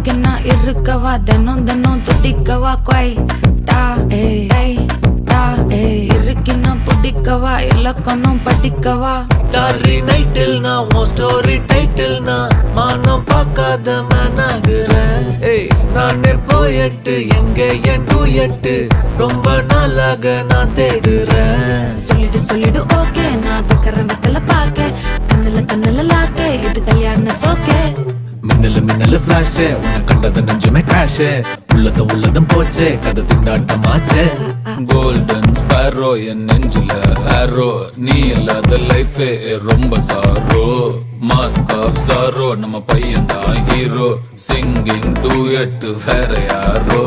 Okay நான் இருக்கவா தினம் தினம் துடிக்கவா கொய் டா ஏய் டா இருக்கினா பிடிக்கவா இலக்கணம் படிக்கவா ஸ்டாரி நைட்டில் நான் உன் ஸ்டோரி டைட்டில் நான் மானம் பார்க்காத மேனாகிறேன். நானே போயிட்டு எங்க என் டூயட்டு ரொம்ப நாளாக நான் தேடுறேன். சொல்லிடு ஓகே நான் வைக்கிற வெத்தல பாக்க கண்ணுல லாக்கே இது கல்யாண சோக்கே. மின்னலு ஃபிளாஷ் உன்னை கண்டது நெஞ்சுமே கிராஷ் உள்ளதும் போச்சே கதை திண்டாட்டமாச்சே. கோல்டன் ஸ்பேரோ என் நெஞ்சில ஆரோ நீ இல்லாத லைஃபே ரொம்ப சாரோ. மாஸ்க் ஆஃப் சாரோ நம்ம பையன் தான் ஹீரோ சிங்கிங் டூயட் வேற யாரோ.